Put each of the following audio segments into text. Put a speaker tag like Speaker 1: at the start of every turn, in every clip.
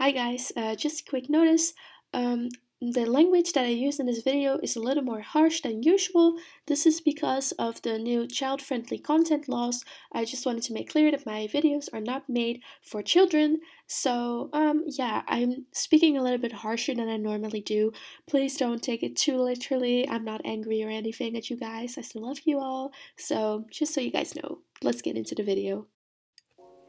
Speaker 1: Hi guys, just a quick notice. The language that I use in this video is a little more harsh than usual. This is because of the new child-friendly content laws. I just wanted to make clear that my videos are not made for children. So, yeah, I'm speaking a little bit harsher than I normally do. Please don't take it too literally. I'm not angry or anything at you guys. I still love you all. So, just so you guys know, let's get into the video.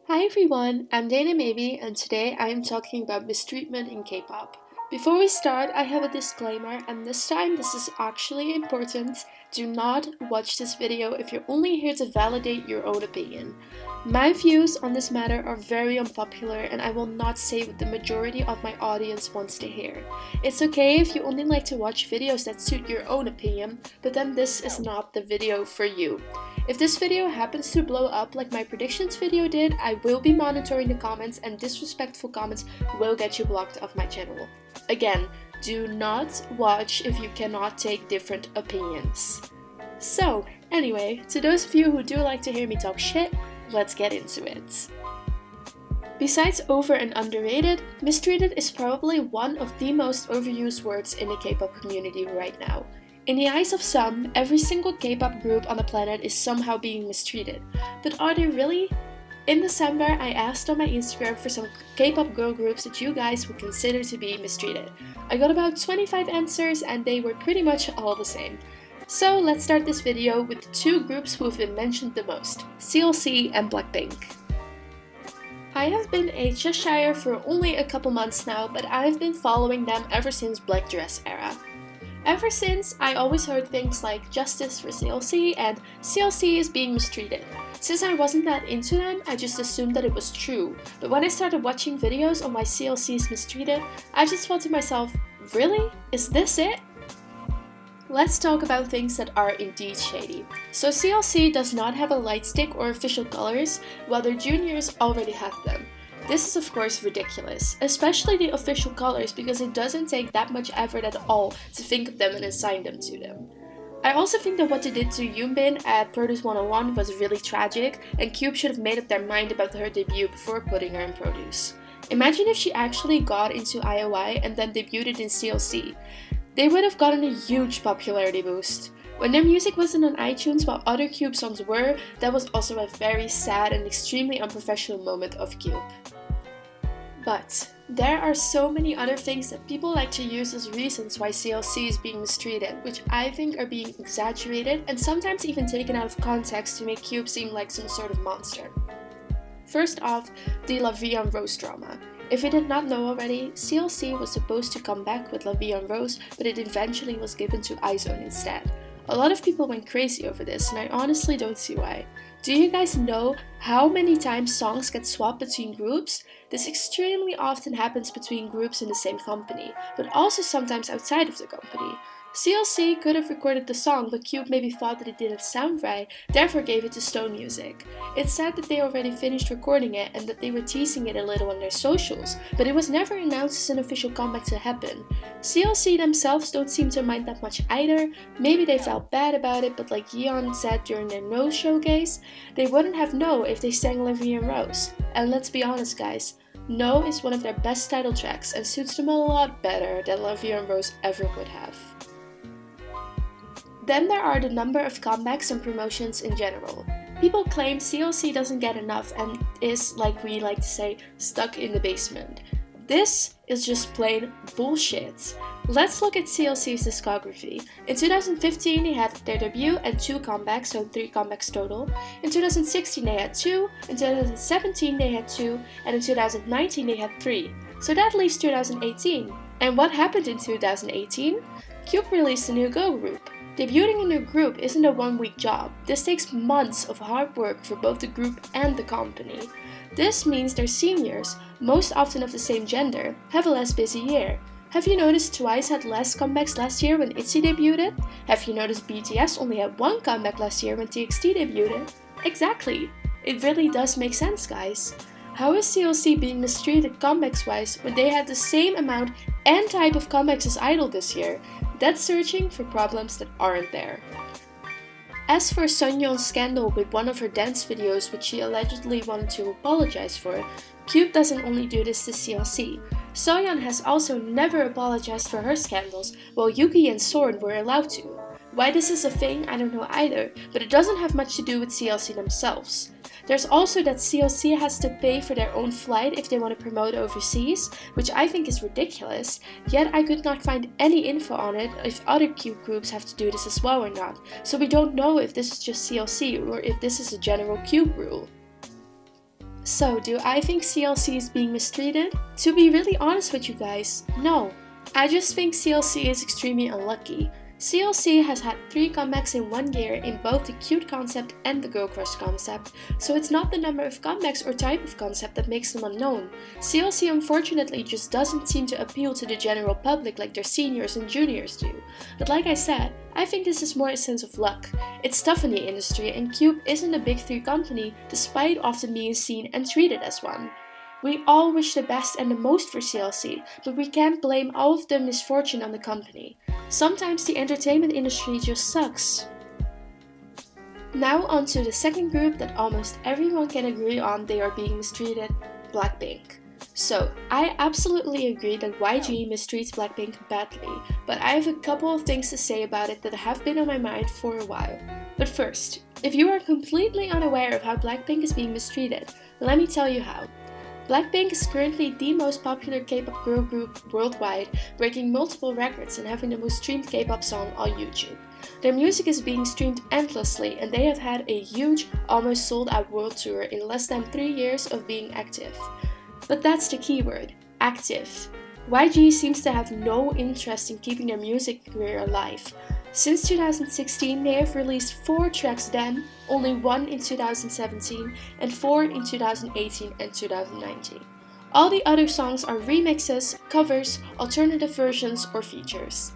Speaker 1: Hi everyone, I'm Dana Maybe, and today I am talking about mistreatment in K-pop. Before we start, I have a disclaimer, and this time this is actually important. Do not watch this video if you're only here to validate your own opinion. My views on this matter are very unpopular, and I will not say what the majority of my audience wants to hear. It's okay if you only like to watch videos that suit your own opinion, but then this is not the video for you. If this video happens to blow up like my predictions video did, I will be monitoring the comments, and disrespectful comments will get you blocked off my channel. Again, do not watch if you cannot take different opinions. So, anyway, to those of you who do like to hear me talk shit, let's get into it. Besides over and underrated, mistreated is probably one of the most overused words in the K-pop community right now. In the eyes of some, every single K-pop group on the planet is somehow being mistreated. But are they really? In December, I asked on my Instagram for some K-pop girl groups that you guys would consider to be mistreated. I got about 25 answers and they were pretty much all the same. So let's start this video with the two groups who have been mentioned the most, CLC and Blackpink. I have been a Cheshire for only a couple months now, but I've been following them ever since Black Dress era. Ever since, I always heard things like justice for CLC and CLC is being mistreated. Since I wasn't that into them, I just assumed that it was true. But when I started watching videos on why CLC is mistreated, I just thought to myself, really? Is this it? Let's talk about things that are indeed shady. So CLC does not have a light stick or official colors, while their juniors already have them. This is of course ridiculous, especially the official colors, because it doesn't take that much effort at all to think of them and assign them to them. I also think that what they did to Yoonbin at Produce 101 was really tragic, and Cube should have made up their mind about her debut before putting her in Produce. Imagine if she actually got into IOI and then debuted in CLC. They would have gotten a huge popularity boost. When their music wasn't on iTunes while other Cube songs were, that was also a very sad and extremely unprofessional moment of Cube. But there are so many other things that people like to use as reasons why CLC is being mistreated, which I think are being exaggerated and sometimes even taken out of context to make Cube seem like some sort of monster. First off, the La Vie en Rose drama. If you did not know already, CLC was supposed to come back with La Vie en Rose, but it eventually was given to izone instead. A lot of people went crazy over this, and I honestly don't see why. Do you guys know how many times songs get swapped between groups? This extremely often happens between groups in the same company, but also sometimes outside of the company. CLC could have recorded the song, but Cube maybe thought that it didn't sound right, therefore gave it to Stone Music. It's sad that they already finished recording it and that they were teasing it a little on their socials, but it was never announced as an official comeback to happen. CLC themselves don't seem to mind that much either. Maybe they felt bad about it, but like Yeon said during their No showcase, they wouldn't have No if they sang La Vie en Rose. And let's be honest guys, No is one of their best title tracks and suits them a lot better than La Vie en Rose ever would have. Then there are the number of comebacks and promotions in general. People claim CLC doesn't get enough and is, like we like to say, stuck in the basement. This is just plain bullshit. Let's look at CLC's discography. In 2015 they had their debut and 2 comebacks, so 3 comebacks total. In 2016 they had 2, in 2017 they had 2, and in 2019 they had 3. So that leaves 2018. And what happened in 2018? Cube released a new girl group. Debuting a new group isn't a one-week job. This takes months of hard work for both the group and the company. This means their seniors, most often of the same gender, have a less busy year. Have you noticed Twice had less comebacks last year when itzy debuted? Have you noticed BTS only had 1 comeback last year when TXT debuted? Exactly. It really does make sense, guys. How is CLC being mistreated comebacks-wise when they had the same amount and type of comebacks as Idol this year? That's searching for problems that aren't there. As for Sunyeon's scandal with one of her dance videos which she allegedly wanted to apologize for, Cube doesn't only do this to CLC. Soyeon has also never apologized for her scandals, while Yuki and Sorn were allowed to. Why this is a thing, I don't know either, but it doesn't have much to do with CLC themselves. There's also that CLC has to pay for their own flight if they want to promote overseas, which I think is ridiculous, yet I could not find any info on it if other cube groups have to do this as well or not, so we don't know if this is just CLC or if this is a general cube rule. So, do I think CLC is being mistreated? To be really honest with you guys, no. I just think CLC is extremely unlucky. CLC has had 3 comebacks in 1 year in both the cute concept and the girl crush concept, so it's not the number of comebacks or type of concept that makes them unknown. CLC unfortunately just doesn't seem to appeal to the general public like their seniors and juniors do. But like I said, I think this is more a sense of luck. It's tough in the industry and Cube isn't a big 3 company despite often being seen and treated as one. We all wish the best and the most for CLC, but we can't blame all of the misfortune on the company. Sometimes the entertainment industry just sucks. Now on to the second group that almost everyone can agree on they are being mistreated, Blackpink. So, I absolutely agree that YG mistreats Blackpink badly, but I have a couple of things to say about it that have been on my mind for a while. But first, if you are completely unaware of how Blackpink is being mistreated, let me tell you how. Blackpink is currently the most popular K-pop girl group worldwide, breaking multiple records and having the most streamed K-pop song on YouTube. Their music is being streamed endlessly and they have had a huge, almost sold out world tour in less than 3 years of being active. But that's the key word, active. YG seems to have no interest in keeping their music career alive. Since 2016, they have released 4 tracks then, only 1 in 2017, and 4 in 2018 and 2019. All the other songs are remixes, covers, alternative versions, or features.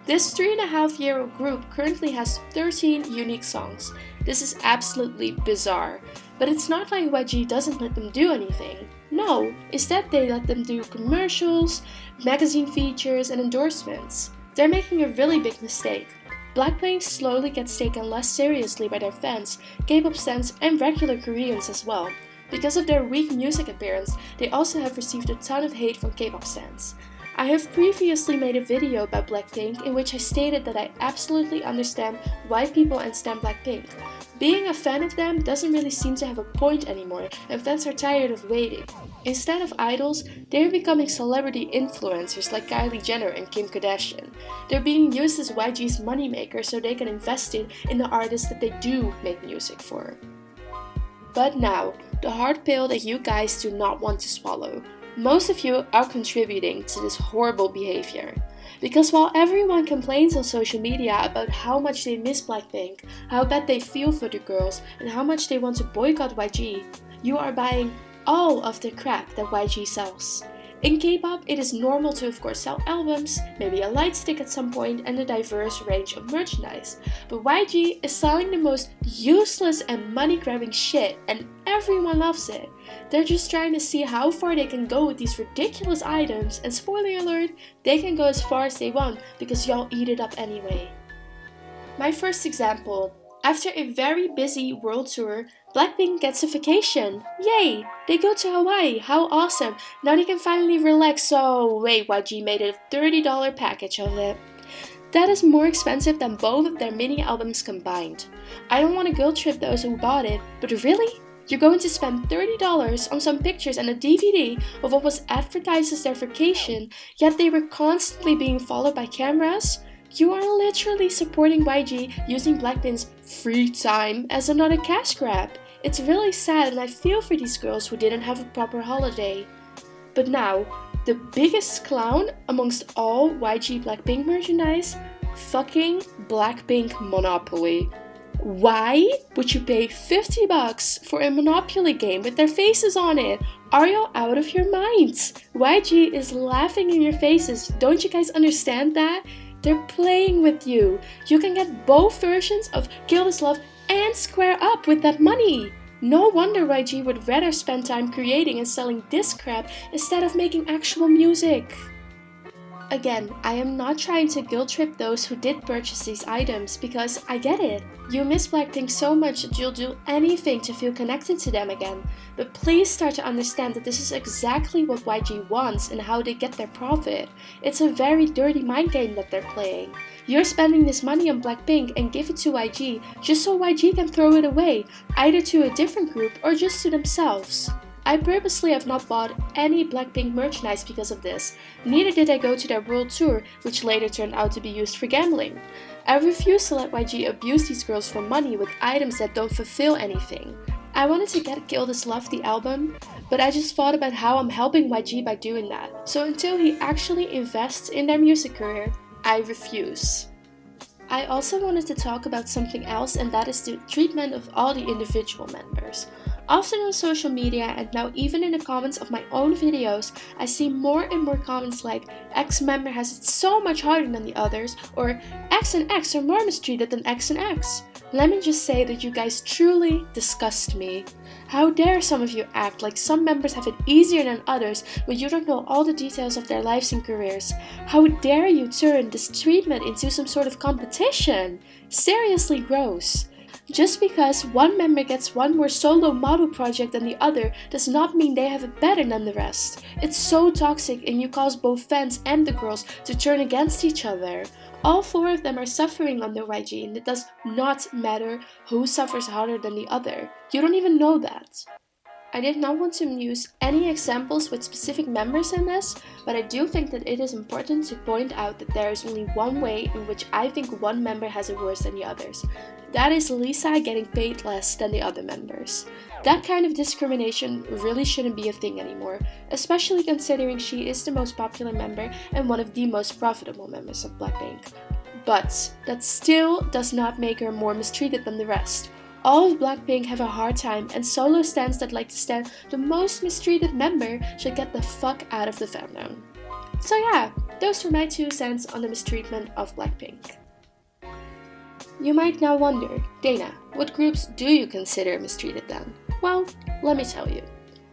Speaker 1: This 3.5-year-old group currently has 13 unique songs. This is absolutely bizarre. But it's not like YG doesn't let them do anything. No, instead they let them do commercials, magazine features, and endorsements. They're making a really big mistake. Blackpink slowly gets taken less seriously by their fans, K-pop stans, and regular Koreans as well. Because of their weak music appearance, they also have received a ton of hate from K-pop stans. I have previously made a video about Blackpink in which I stated that I absolutely understand why people unstan Blackpink. Being a fan of them doesn't really seem to have a point anymore, and fans are tired of waiting. Instead of idols, they're becoming celebrity influencers like Kylie Jenner and Kim Kardashian. They're being used as YG's moneymaker so they can invest it in the artists that they do make music for. But now, the hard pill that you guys do not want to swallow. Most of you are contributing to this horrible behavior. Because while everyone complains on social media about how much they miss Blackpink, how bad they feel for the girls, and how much they want to boycott YG, you are buying all of the crap that YG sells. In K-pop, it is normal to of course sell albums, maybe a light stick at some point, and a diverse range of merchandise. But YG is selling the most useless and money-grabbing shit, and everyone loves it. They're just trying to see how far they can go with these ridiculous items, and spoiler alert, they can go as far as they want because y'all eat it up anyway. My first example. After a very busy world tour, Blackpink gets a vacation. Yay! They go to Hawaii. How awesome! Now they can finally relax. So wait, YG made a $30 package of it. That is more expensive than both of their mini albums combined. I don't want to guilt trip those who bought it, but really? You're going to spend $30 on some pictures and a DVD of what was advertised as their vacation, yet they were constantly being followed by cameras? You are literally supporting YG using Blackpink's free time as another cash grab. It's really sad and I feel for these girls who didn't have a proper holiday. But now, the biggest clown amongst all YG Blackpink merchandise? Fucking Blackpink Monopoly. Why would you pay $50 for a Monopoly game with their faces on it? Are you out of your minds? YG is laughing in your faces. Don't you guys understand that? They're playing with you. You can get both versions of Kill This Love and Square Up with that money. No wonder YG would rather spend time creating and selling this crap instead of making actual music. Again, I am not trying to guilt trip those who did purchase these items because I get it. You miss Blackpink so much that you'll do anything to feel connected to them again. But please start to understand that this is exactly what YG wants and how they get their profit. It's a very dirty mind game that they're playing. You're spending this money on Blackpink and give it to YG just so YG can throw it away, either to a different group or just to themselves. I purposely have not bought any Blackpink merchandise because of this, neither did I go to their world tour, which later turned out to be used for gambling. I refuse to let YG abuse these girls for money with items that don't fulfill anything. I wanted to get Kill This Love the album, but I just thought about how I'm helping YG by doing that, so until he actually invests in their music career, I refuse. I also wanted to talk about something else, and that is the treatment of all the individual members. Often on social media and now even in the comments of my own videos, I see more and more comments like X member has it so much harder than the others, or X and X are more mistreated than X and X. Let me just say that you guys truly disgust me. How dare some of you act like some members have it easier than others when you don't know all the details of their lives and careers? How dare you turn this treatment into some sort of competition? Seriously gross. Just because one member gets one more solo model project than the other does not mean they have it better than the rest. It's so toxic and you cause both fans and the girls to turn against each other. All four of them are suffering under YG and it does not matter who suffers harder than the other. You don't even know that. I did not want to use any examples with specific members in this, but I do think that it is important to point out that there is only one way in which I think one member has it worse than the others. That is Lisa getting paid less than the other members. That kind of discrimination really shouldn't be a thing anymore, especially considering she is the most popular member and one of the most profitable members of Blackpink. But that still does not make her more mistreated than the rest. All of Blackpink have a hard time, and solo stans that like to stand the most mistreated member should get the fuck out of the fandom. So yeah, those were my 2 cents on the mistreatment of Blackpink. You might now wonder, Dana, what groups do you consider mistreated then? Well, let me tell you.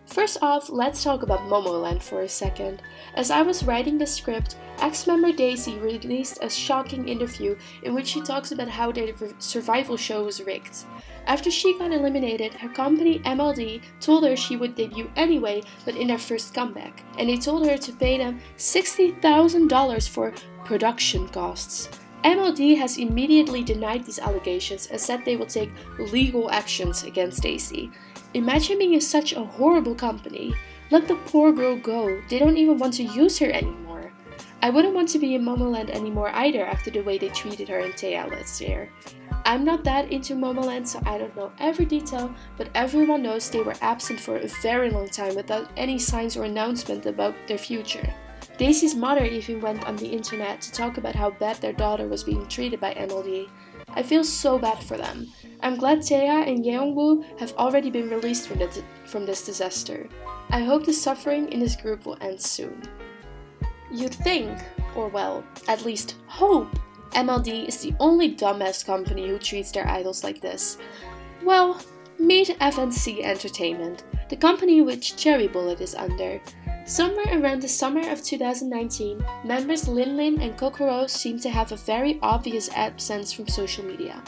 Speaker 1: First off, let's talk about momoland for a second. As I was writing the script, ex-member Daisy released a shocking interview in which she talks about how their survival show was rigged. After she got eliminated, her company MLD told her she would debut anyway, but in their first comeback, and they told her to pay them $60,000 for production costs. MLD has immediately denied these allegations and said they will take legal actions against Daisy. Imagine being in such a horrible company. Let the poor girl go, they don't even want to use her anymore. I wouldn't want to be in momoland anymore either after the way they treated her in Taya last year. I'm not that into momoland, so I don't know every detail, but everyone knows they were absent for a very long time without any signs or announcement about their future. Daisy's mother even went on the internet to talk about how bad their daughter was being treated by MLD. I feel so bad for them. I'm glad Taeha and Yeongwoo have already been released from this disaster. I hope the suffering in this group will end soon. You'd think, or well, at least hope, MLD is the only dumbass company who treats their idols like this. Well, meet FNC Entertainment, the company which Cherry Bullet is under. Somewhere around the summer of 2019, members Lin and Kokoro seemed to have a very obvious absence from social media.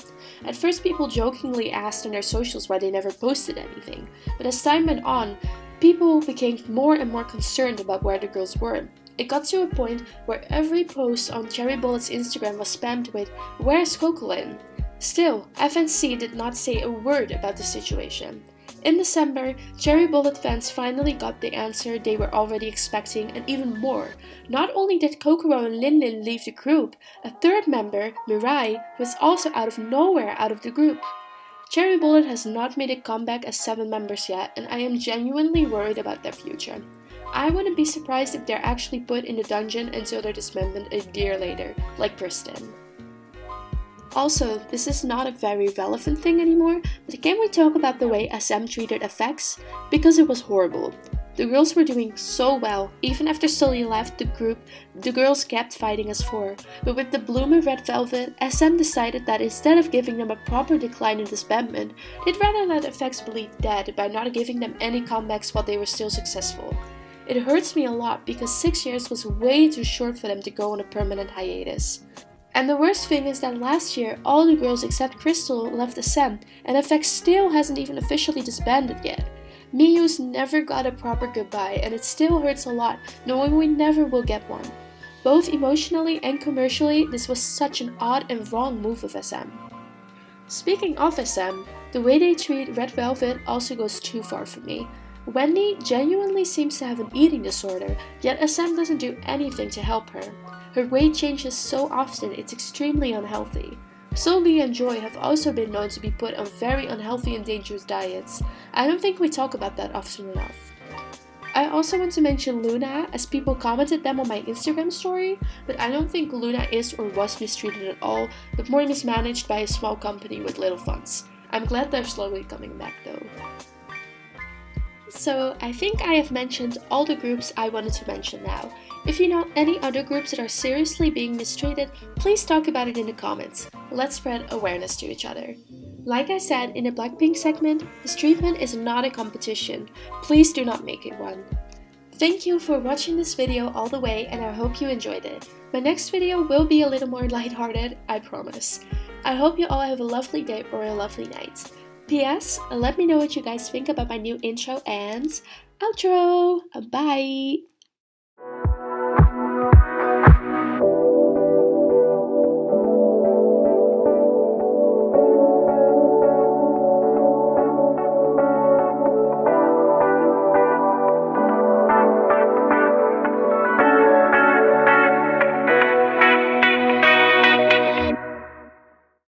Speaker 1: At first, people jokingly asked on their socials why they never posted anything, but as time went on, people became more and more concerned about where the girls were. It got to a point where every post on Cherry Bullet's Instagram was spammed with, "Where's Kokolin?" Still, FNC did not say a word about the situation. In December, Cherry Bullet fans finally got the answer they were already expecting and even more. Not only did Kokoro and Lin leave the group, a third member, Mirai, was also out of nowhere out of the group. Cherry Bullet has not made a comeback as 7 members yet, and I am genuinely worried about their future. I wouldn't be surprised if they're actually put in the dungeon until their disbandment a year later, like Kristen. Also, this is not a very relevant thing anymore, but can we talk about the way SM treated FX? Because it was horrible. The girls were doing so well, even after Sully left the group, the girls kept fighting as 4. But with the Bloomer Red Velvet, SM decided that instead of giving them a proper decline in disbandment, they'd rather let FX bleed dead by not giving them any comebacks while they were still successful. It hurts me a lot because 6 years was way too short for them to go on a permanent hiatus. And the worst thing is that last year, all the girls except Crystal left SM, and FX still hasn't even officially disbanded yet. Miyu's never got a proper goodbye, and it still hurts a lot knowing we never will get one. Both emotionally and commercially, this was such an odd and wrong move of SM. Speaking of SM, the way they treat Red Velvet also goes too far for me. Wendy genuinely seems to have an eating disorder, yet SM doesn't do anything to help her. Her weight changes so often, it's extremely unhealthy. Somi and Joy have also been known to be put on very unhealthy and dangerous diets. I don't think we talk about that often enough. I also want to mention Loona, as people commented them on my Instagram story, but I don't think Loona is or was mistreated at all, but more mismanaged by a small company with little funds. I'm glad they're slowly coming back though. So I think I have mentioned all the groups I wanted to mention now. If you know any other groups that are seriously being mistreated, please talk about it in the comments. Let's spread awareness to each other. Like I said in the Blackpink segment, mistreatment is not a competition. Please do not make it one. Thank you for watching this video all the way, and I hope you enjoyed it. My next video will be a little more lighthearted, I promise. I hope you all have a lovely day or a lovely night. P.S. Let me know what you guys think about my new intro and outro. Bye!